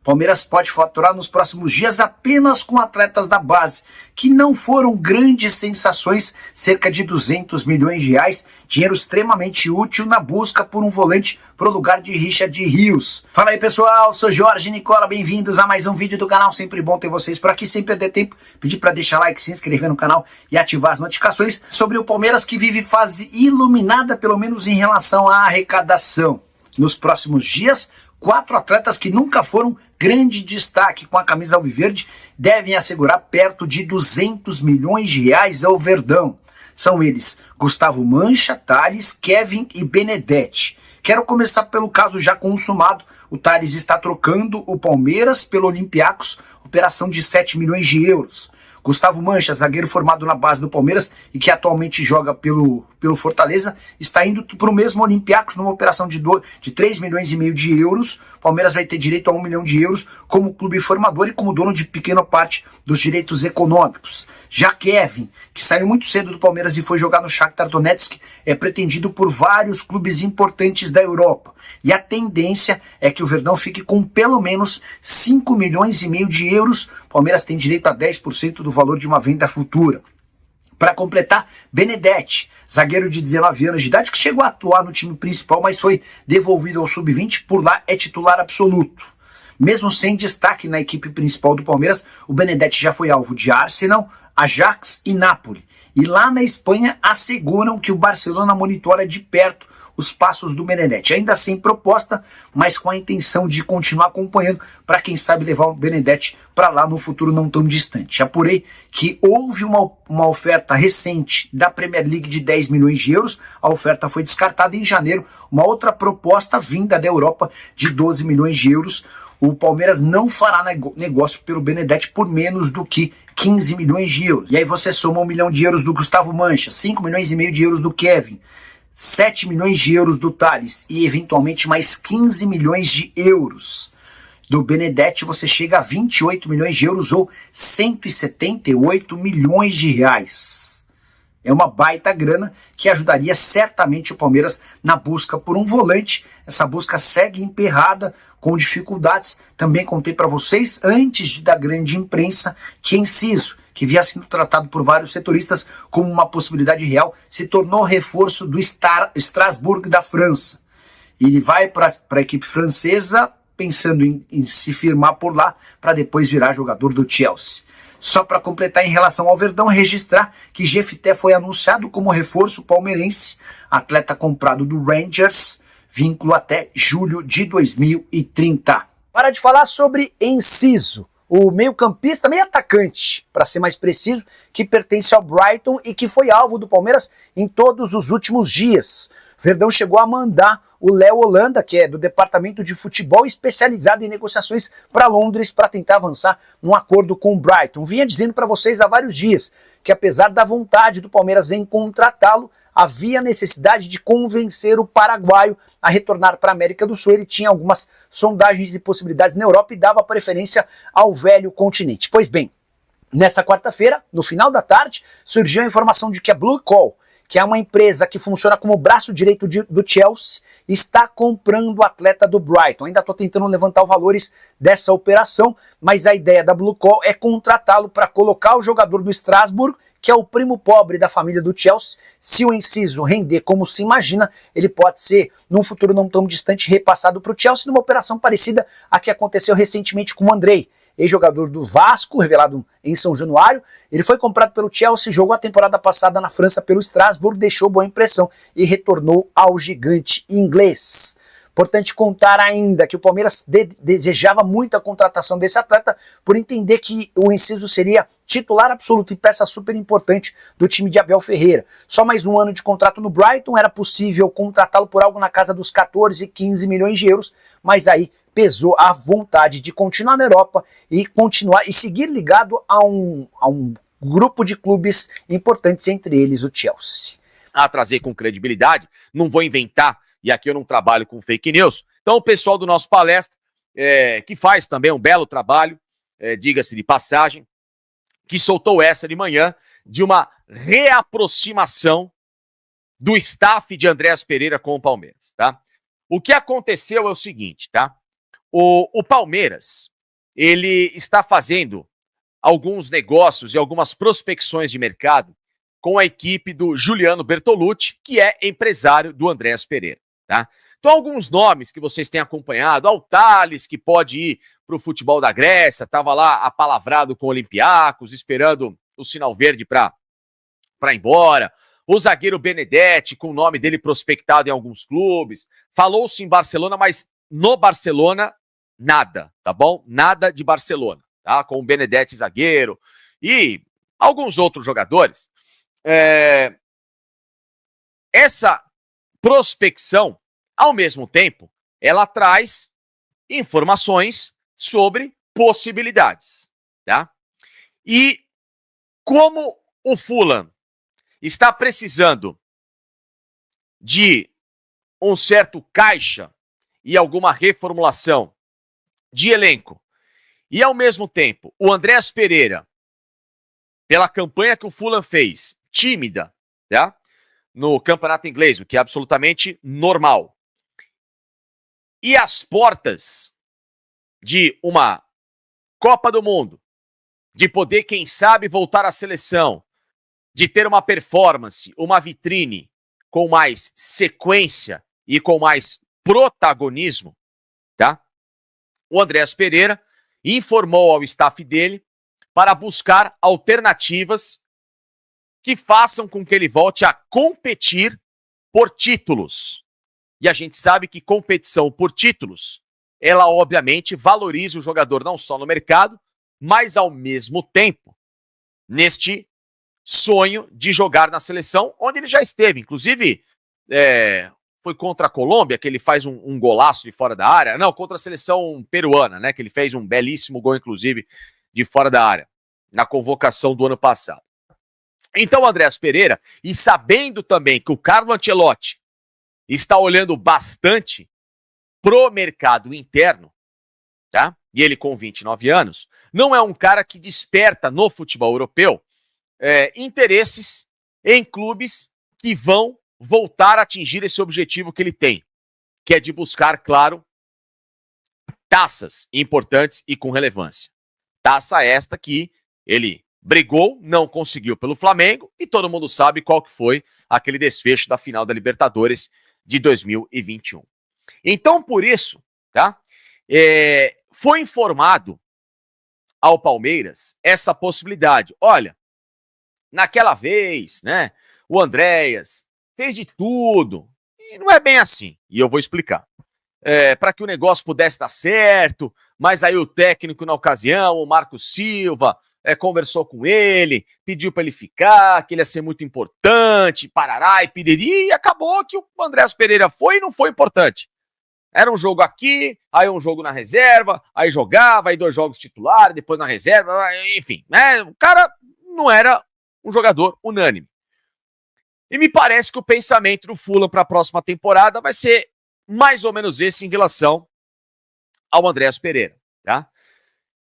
Palmeiras pode faturar nos próximos dias apenas com atletas da base, que não foram grandes sensações, cerca de 200 milhões de reais, dinheiro extremamente útil na busca por um volante para o lugar de Richard Rios. Fala aí pessoal, sou Jorge Nicola, bem-vindos a mais um vídeo do canal, sempre bom ter vocês por aqui, sem perder tempo, pedir para deixar like, se inscrever no canal e ativar as notificações sobre o Palmeiras que vive fase iluminada, pelo menos em relação à arrecadação. Nos próximos dias, 4 atletas que nunca foram grande destaque com a camisa alviverde devem assegurar perto de 200 milhões de reais ao Verdão. São eles Gustavo Mancha, Thales, Kevin e Benedetti. Quero começar pelo caso já consumado. O Thales está trocando o Palmeiras pelo Olympiacos, operação de 7 milhões de euros. Gustavo Mancha, zagueiro formado na base do Palmeiras e que atualmente joga pelo Fortaleza, está indo para o mesmo Olympiacos numa operação de 3 milhões e meio de euros. O Palmeiras vai ter direito a 1 milhão de euros como clube formador e como dono de pequena parte dos direitos econômicos. Já Kevin, que saiu muito cedo do Palmeiras e foi jogar no Shakhtar Donetsk, é pretendido por vários clubes importantes da Europa. E a tendência é que o Verdão fique com pelo menos 5 milhões e meio de euros. O Palmeiras tem direito a 10% do valor de uma venda futura. Para completar, Benedetti, zagueiro de 19 anos de idade, que chegou a atuar no time principal, mas foi devolvido ao sub-20, por lá é titular absoluto. Mesmo sem destaque na equipe principal do Palmeiras, o Benedetti já foi alvo de Arsenal, Ajax e Napoli. E lá na Espanha asseguram que o Barcelona monitora de perto os passos do Benedetti, ainda sem proposta, mas com a intenção de continuar acompanhando para quem sabe levar o Benedetti para lá no futuro não tão distante. Apurei que houve uma oferta recente da Premier League de 10 milhões de euros, a oferta foi descartada em janeiro, uma outra proposta vinda da Europa de 12 milhões de euros. O Palmeiras não fará negócio pelo Benedetti por menos do que 15 milhões de euros. E aí você soma 1 milhão de euros do Gustavo Mancha, 5 milhões e meio de euros do Kevin, 7 milhões de euros do Thales e eventualmente mais 15 milhões de euros do Benedetti, você chega a 28 milhões de euros ou 178 milhões de reais. É uma baita grana que ajudaria certamente o Palmeiras na busca por um volante. Essa busca segue emperrada com dificuldades. Também contei para vocês, antes da grande imprensa, que Enciso, que havia sido tratado por vários setoristas como uma possibilidade real, se tornou reforço do Strasbourg da França. Ele vai para a equipe francesa pensando em se firmar por lá para depois virar jogador do Chelsea. Só para completar em relação ao Verdão, registrar que Jefité foi anunciado como reforço palmeirense, atleta comprado do Rangers, vínculo até julho de 2030. Para de falar sobre Enciso, o meio-campista, meio-atacante, para ser mais preciso, que pertence ao Brighton e que foi alvo do Palmeiras em todos os últimos dias. Verdão chegou a mandar o Léo Holanda, que é do departamento de futebol especializado em negociações para Londres, para tentar avançar num acordo com o Brighton. Vinha dizendo para vocês há vários dias que apesar da vontade do Palmeiras em contratá-lo, havia necessidade de convencer o paraguaio a retornar para a América do Sul. Ele tinha algumas sondagens e possibilidades na Europa e dava preferência ao velho continente. Pois bem, nessa quarta-feira, no final da tarde, surgiu a informação de que a Blue Call, que é uma empresa que funciona como braço direito do Chelsea, está comprando o atleta do Brighton. Ainda estou tentando levantar os valores dessa operação, mas a ideia da Blue Call é contratá-lo para colocar o jogador do Strasbourg, que é o primo pobre da família do Chelsea. Se o Enciso render como se imagina, ele pode ser, num futuro não tão distante, repassado para o Chelsea, numa operação parecida à que aconteceu recentemente com o Andrei, ex-jogador do Vasco, revelado em São Januário. Ele foi comprado pelo Chelsea, jogou a temporada passada na França pelo Strasbourg, deixou boa impressão e retornou ao gigante inglês. Importante contar ainda que o Palmeiras desejava muito a contratação desse atleta por entender que o Enciso seria titular absoluto e peça super importante do time de Abel Ferreira. Só mais um ano de contrato no Brighton, era possível contratá-lo por algo na casa dos 14, 15 milhões de euros, mas aí pesou a vontade de continuar na Europa e continuar e seguir ligado a um grupo de clubes importantes, entre eles o Chelsea. A trazer com credibilidade, não vou inventar, e aqui eu não trabalho com fake news. Então o pessoal do nosso palestra, que faz também um belo trabalho, diga-se de passagem, que soltou essa de manhã, de uma reaproximação do staff de Andréas Pereira com o Palmeiras, tá? O que aconteceu é o seguinte, tá? O Palmeiras ele está fazendo alguns negócios e algumas prospecções de mercado com a equipe do Juliano Bertolucci, que é empresário do Andréas Pereira, tá? Então, alguns nomes que vocês têm acompanhado, o Thales, que pode ir para o futebol da Grécia, estava lá apalavrado com o Olympiacos, esperando o sinal verde para ir embora. O zagueiro Benedetti, com o nome dele prospectado em alguns clubes. Falou-se em Barcelona, mas no Barcelona, nada, tá bom? Nada de Barcelona, tá? Com o Benedetti zagueiro e alguns outros jogadores. Essa prospecção, ao mesmo tempo, ela traz informações sobre possibilidades, tá? E como o Fulham está precisando de um certo caixa e alguma reformulação de elenco, e ao mesmo tempo o Andréas Pereira, pela campanha que o Fulham fez, tímida, tá? No campeonato inglês, o que é absolutamente normal, e as portas de uma Copa do Mundo, de poder, quem sabe, voltar à seleção, de ter uma performance, uma vitrine com mais sequência e com mais protagonismo, tá? O Andréas Pereira informou ao staff dele para buscar alternativas que façam com que ele volte a competir por títulos. E a gente sabe que competição por títulos, ela obviamente valoriza o jogador não só no mercado, mas ao mesmo tempo neste sonho de jogar na seleção, onde ele já esteve. Inclusive, foi contra a Colômbia, que ele faz um golaço de fora da área. Não, contra a seleção peruana, né? Que ele fez um belíssimo gol, inclusive, de fora da área, na convocação do ano passado. Então, o Andréas Pereira, e sabendo também que o Carlo Ancelotti está olhando bastante pro mercado interno, tá? E ele com 29 anos, não é um cara que desperta no futebol europeu interesses em clubes que vão voltar a atingir esse objetivo que ele tem, que é de buscar, claro, taças importantes e com relevância. Taça esta que ele brigou, não conseguiu pelo Flamengo, e todo mundo sabe qual que foi aquele desfecho da final da Libertadores de 2021. Então, por isso, tá? Foi informado ao Palmeiras essa possibilidade. Olha, naquela vez, né, o Andréas fez de tudo, e não é bem assim, e eu vou explicar. Para que o negócio pudesse dar certo, mas aí o técnico na ocasião, o Marco Silva, conversou com ele, pediu para ele ficar, que ele ia ser muito importante, parará e piriri, e acabou que o Andréas Pereira foi e não foi importante. Era um jogo aqui, aí um jogo na reserva, aí jogava, aí 2 jogos titulares, depois na reserva, enfim, né? O cara não era um jogador unânime. E me parece que o pensamento do Fulham para a próxima temporada vai ser mais ou menos esse em relação ao Andréas Pereira, tá?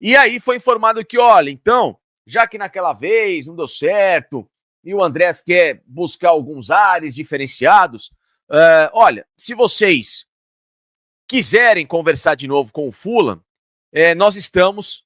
E aí foi informado que, olha, então, já que naquela vez não deu certo e o Andréas quer buscar alguns ares diferenciados, olha, se vocês quiserem conversar de novo com o Fulham, nós estamos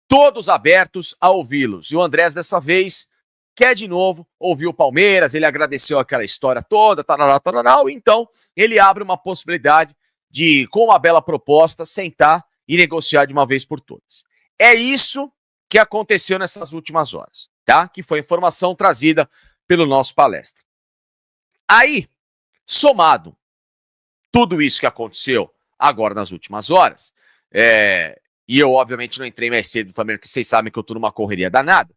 todos abertos a ouvi-los. E o Andréas, dessa vez, quer de novo ouvir o Palmeiras, ele agradeceu aquela história toda, tarará, então ele abre uma possibilidade de, com uma bela proposta, sentar e negociar de uma vez por todas. É isso que aconteceu nessas últimas horas, tá? Que foi a informação trazida pelo nosso palestra. Aí, somado tudo isso que aconteceu agora nas últimas horas, e eu obviamente não entrei mais cedo também, porque vocês sabem que eu tô numa correria danada,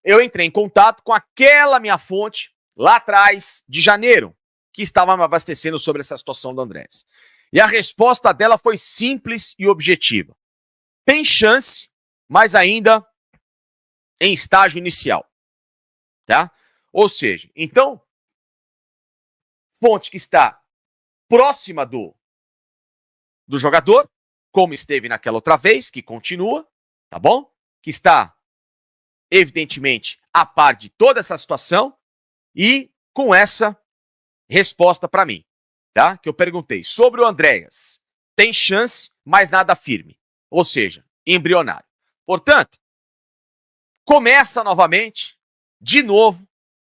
eu entrei em contato com aquela minha fonte lá atrás, de janeiro, que estava me abastecendo sobre essa situação do Andréas. E a resposta dela foi simples e objetiva. Tem chance, mas ainda em estágio inicial, tá? Ou seja, então, fonte que está próxima do jogador, como esteve naquela outra vez, que continua, tá bom? Que está, evidentemente, a par de toda essa situação e com essa resposta para mim, tá? Que eu perguntei sobre o Andréas. Tem chance, mas nada firme. Ou seja, embrionário. Portanto, começa novamente, de novo,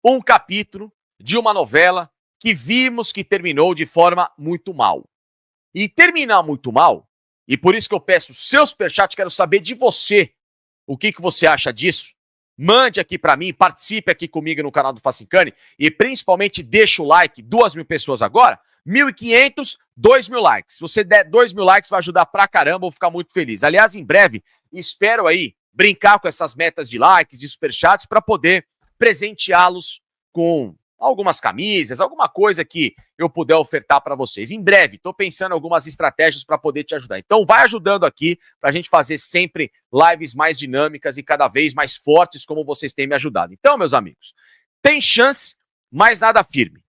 um capítulo de uma novela que vimos que terminou de forma muito mal. E terminar muito mal, e por isso que eu peço o seu superchat, quero saber de você, o que você acha disso? Mande aqui pra mim, participe aqui comigo no canal do Facincani e principalmente deixa o like, 2.000 pessoas agora, 1.500, 2.000 likes. Se você der 2.000 likes vai ajudar pra caramba, vou ficar muito feliz. Aliás, em breve, espero aí brincar com essas metas de likes, de superchats, pra poder presenteá-los com algumas camisas, alguma coisa que eu puder ofertar para vocês. Em breve, estou pensando em algumas estratégias para poder te ajudar. Então vai ajudando aqui para a gente fazer sempre lives mais dinâmicas e cada vez mais fortes como vocês têm me ajudado. Então, meus amigos, tem chance, mas nada firme.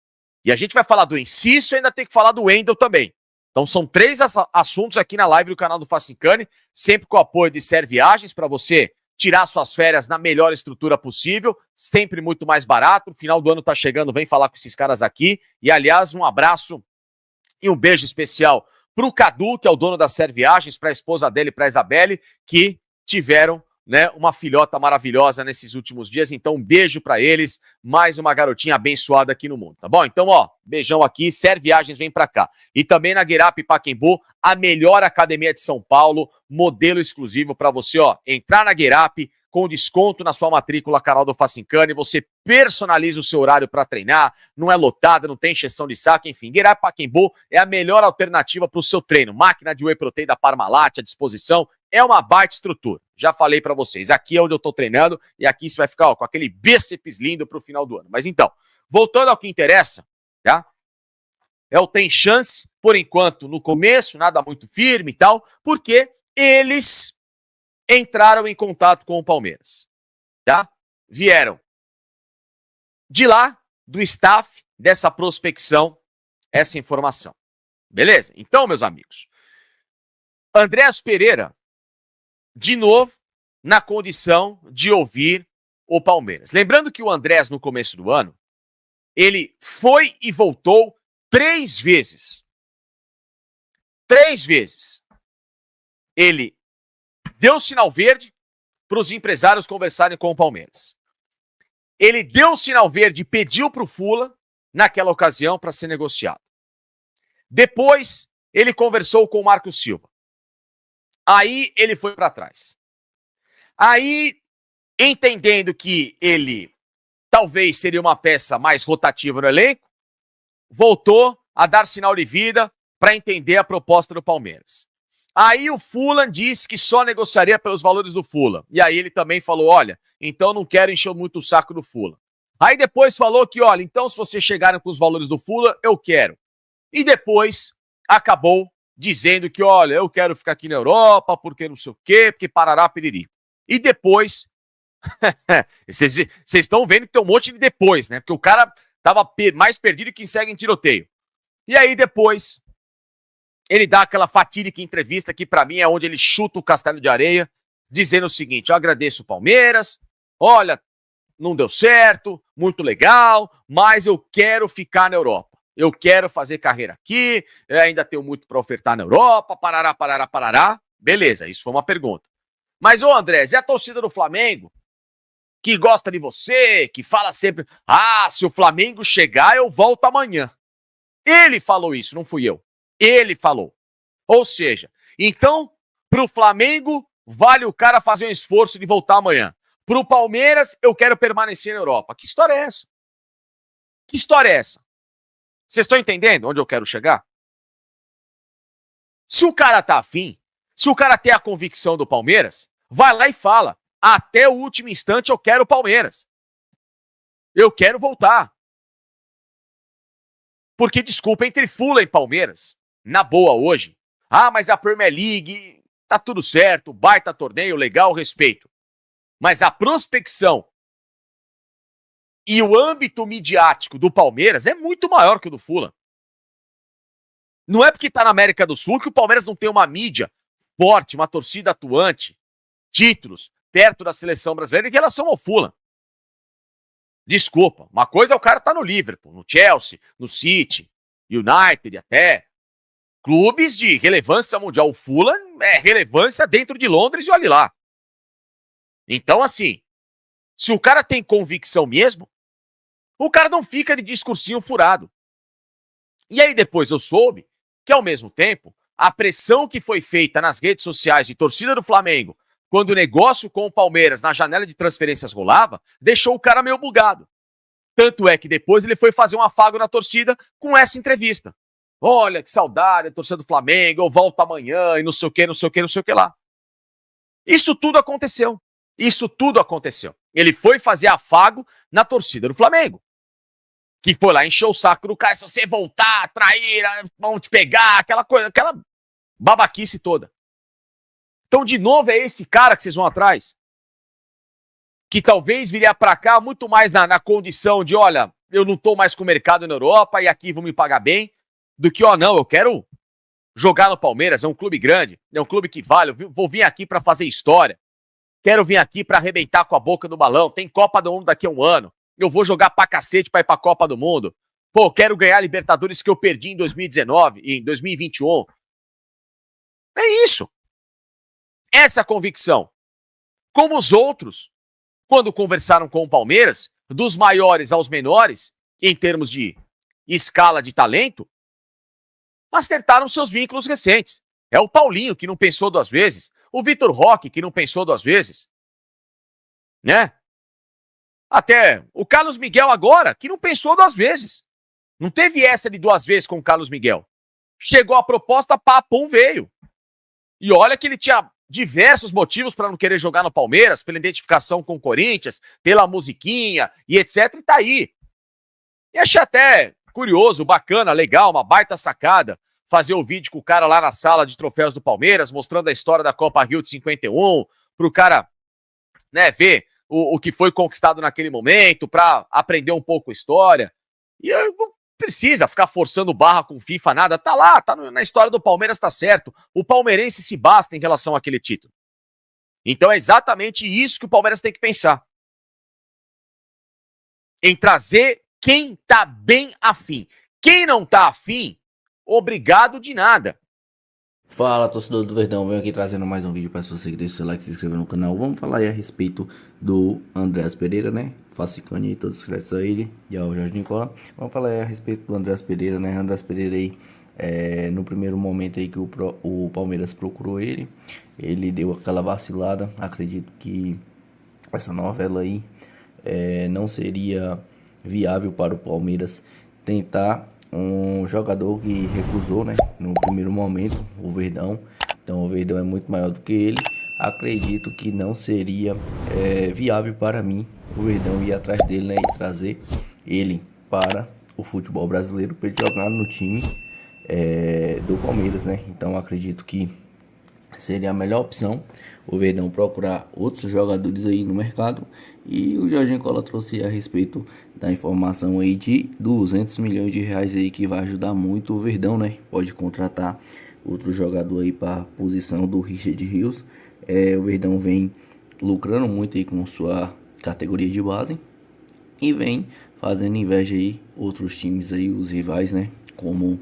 E a gente vai falar do Enciso e ainda tem que falar do Wendel também. Então são 3 assuntos aqui na live do canal do Facincani, sempre com o apoio de Ser Viagens para você tirar suas férias na melhor estrutura possível, sempre muito mais barato. O final do ano tá chegando, vem falar com esses caras aqui. E, aliás, um abraço e um beijo especial pro Cadu, que é o dono da Ser Viagens, pra esposa dele, pra Isabelle, que tiveram, né, uma filhota maravilhosa nesses últimos dias. Então, um beijo pra eles, mais uma garotinha abençoada aqui no mundo, tá bom? Então, ó, beijão aqui, Ser Viagens vem pra cá. E também na Guirap Pacaembu, a melhor academia de São Paulo, modelo exclusivo pra você, ó, entrar na Guirap com desconto na sua matrícula canal do Facincani, você personaliza o seu horário pra treinar, não é lotada, não tem encheção de saco, enfim, Guirap Pacaembu é a melhor alternativa pro seu treino. Máquina de whey protein da Parmalat à disposição, é uma baita estrutura. Já falei pra vocês, aqui é onde eu tô treinando e aqui você vai ficar, ó, com aquele bíceps lindo pro final do ano. Mas então, voltando ao que interessa, tá? Tem chance, por enquanto, no começo, nada muito firme e tal, porque eles entraram em contato com o Palmeiras, tá? Vieram de lá, do staff, dessa prospecção, essa informação. Beleza? Então, meus amigos, Andréas Pereira, de novo, na condição de ouvir o Palmeiras. Lembrando que o Andrés, no começo do ano, ele foi e voltou 3 vezes. 3 vezes. Ele deu sinal verde para os empresários conversarem com o Palmeiras. Ele deu sinal verde e pediu para o Fula, naquela ocasião, para ser negociado. Depois, ele conversou com o Marco Silva. Aí, ele foi para trás. Aí, entendendo que ele talvez seria uma peça mais rotativa no elenco, voltou a dar sinal de vida para entender a proposta do Palmeiras. Aí o Fulham disse que só negociaria pelos valores do Fulham. E aí ele também falou, olha, então não quero encher muito o saco do Fulham. Aí depois falou que, olha, então se vocês chegarem com os valores do Fulham, eu quero. E depois acabou dizendo que, olha, eu quero ficar aqui na Europa, porque não sei o quê, porque parará, piriri. E depois, vocês estão vendo que tem um monte de depois, né? Porque o cara tava mais perdido que segue em tiroteio. E aí depois, ele dá aquela fatídica entrevista que pra mim é onde ele chuta o castelo de areia, dizendo o seguinte, eu agradeço o Palmeiras, olha, não deu certo, muito legal, mas eu quero ficar na Europa. Eu quero fazer carreira aqui, ainda tenho muito pra ofertar na Europa, parará, parará, parará. Beleza, isso foi uma pergunta. Mas, ô Andrés, e a torcida do Flamengo? Que gosta de você, que fala sempre, se o Flamengo chegar, eu volto amanhã. Ele falou isso, não fui eu. Ele falou. Ou seja, então, pro Flamengo, vale o cara fazer um esforço de voltar amanhã. Pro Palmeiras, eu quero permanecer na Europa. Que história é essa? Que história é essa? Vocês estão entendendo onde eu quero chegar? Se o cara tá afim, se o cara tem a convicção do Palmeiras, vai lá e fala. Até o último instante eu quero o Palmeiras. Eu quero voltar. Porque, desculpa, entre Fulham e Palmeiras, na boa hoje, mas a Premier League, tá tudo certo, baita torneio, legal, respeito. Mas a prospecção e o âmbito midiático do Palmeiras é muito maior que o do Fulham. Não é porque tá na América do Sul que o Palmeiras não tem uma mídia forte, uma torcida atuante, títulos, perto da seleção brasileira em relação ao Fulham. Desculpa, uma coisa é o cara tá no Liverpool, no Chelsea, no City, United até. Clubes de relevância mundial. O Fulham é relevância dentro de Londres e olhe lá. Então, assim, se o cara tem convicção mesmo, o cara não fica de discursinho furado. E aí depois eu soube que, ao mesmo tempo, a pressão que foi feita nas redes sociais de torcida do Flamengo, quando o negócio com o Palmeiras na janela de transferências rolava, deixou o cara meio bugado. Tanto é que depois ele foi fazer um afago na torcida com essa entrevista. Olha, que saudade, a torcida do Flamengo, eu volto amanhã e não sei o que, não sei o que, não sei o que lá. Isso tudo aconteceu. Isso tudo aconteceu. Ele foi fazer afago na torcida do Flamengo. Que foi lá encher o saco do cara, se você voltar, trair, vão te pegar, aquela coisa, aquela babaquice toda. Então, de novo, é esse cara que vocês vão atrás. Que talvez viria pra cá muito mais na condição de, olha, eu não tô mais com o mercado na Europa e aqui vão me pagar bem, do que, ó, não, eu quero jogar no Palmeiras, é um clube grande, é um clube que vale, eu vou vir aqui pra fazer história. Quero vir aqui pra arrebentar com a boca do balão, tem Copa do Mundo daqui a um ano. Eu vou jogar pra cacete pra ir pra Copa do Mundo. Pô, quero ganhar a Libertadores que eu perdi em 2019 e em 2021. É isso. Essa é a convicção. Como os outros, quando conversaram com o Palmeiras, dos maiores aos menores, em termos de escala de talento, acertaram seus vínculos recentes. É o Paulinho, que não pensou duas vezes. O Vitor Roque, que não pensou duas vezes. Né? Até o Carlos Miguel agora, que não pensou duas vezes. Não teve essa de duas vezes com o Carlos Miguel. Chegou a proposta, papum, veio. E olha que ele tinha diversos motivos para não querer jogar no Palmeiras, pela identificação com o Corinthians, pela musiquinha e etc. E tá aí. E achei até curioso, bacana, legal, uma baita sacada, fazer o vídeo com o cara lá na sala de troféus do Palmeiras, mostrando a história da Copa Rio de 51, pro cara, né, ver o que foi conquistado naquele momento, para aprender um pouco a história. E não precisa ficar forçando barra com FIFA, nada. Tá lá, tá na história do Palmeiras, tá certo. O palmeirense se basta em relação àquele título. Então é exatamente isso que o Palmeiras tem que pensar. Em trazer quem tá bem afim. Quem não tá afim, obrigado de nada. Fala, torcedor do Verdão, venho aqui trazendo mais um vídeo para você que deixa o seu like e se inscrever no canal. Vamos falar aí a respeito do Andreas Pereira, né? Façicane aí, todos os créditos a ele e ao Jorge Nicola. Vamos falar aí a respeito do Andreas Pereira, né? Andreas Pereira aí, no primeiro momento aí que o Palmeiras procurou ele deu aquela vacilada. Acredito que essa novela aí não seria viável para o Palmeiras tentar um jogador que recusou, né, no primeiro momento, o Verdão. Então o Verdão é muito maior do que ele. Acredito que não seria viável para mim o Verdão ir atrás dele, né, e trazer ele para o futebol brasileiro para ele jogar no time do Palmeiras, né. Então acredito que seria a melhor opção o Verdão procurar outros jogadores aí no mercado. E o Jorge Nicola trouxe a respeito da informação aí de 200 milhões de reais aí, que vai ajudar muito o Verdão, né? Pode contratar outro jogador aí para a posição do Richard Rios. O Verdão vem lucrando muito aí com sua categoria de base e vem fazendo inveja aí outros times aí, os rivais, né? Como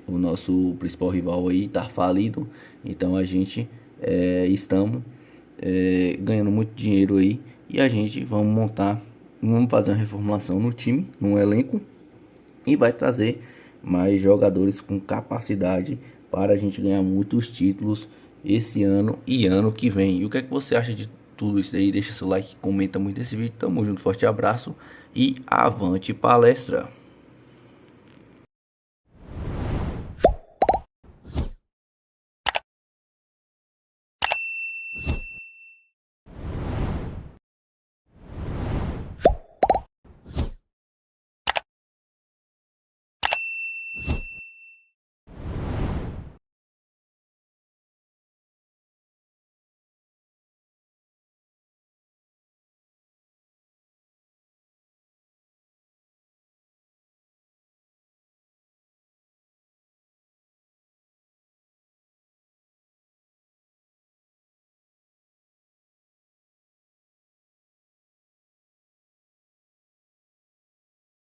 o nosso principal rival aí tá falido. Então a gente estamos ganhando muito dinheiro aí, e a gente vamos fazer uma reformulação no time, no elenco, e vai trazer mais jogadores com capacidade para a gente ganhar muitos títulos esse ano e ano que vem. E o que é que você acha de tudo isso aí? Deixa seu like, comenta muito esse vídeo. Tamo junto, forte abraço e avante palestra!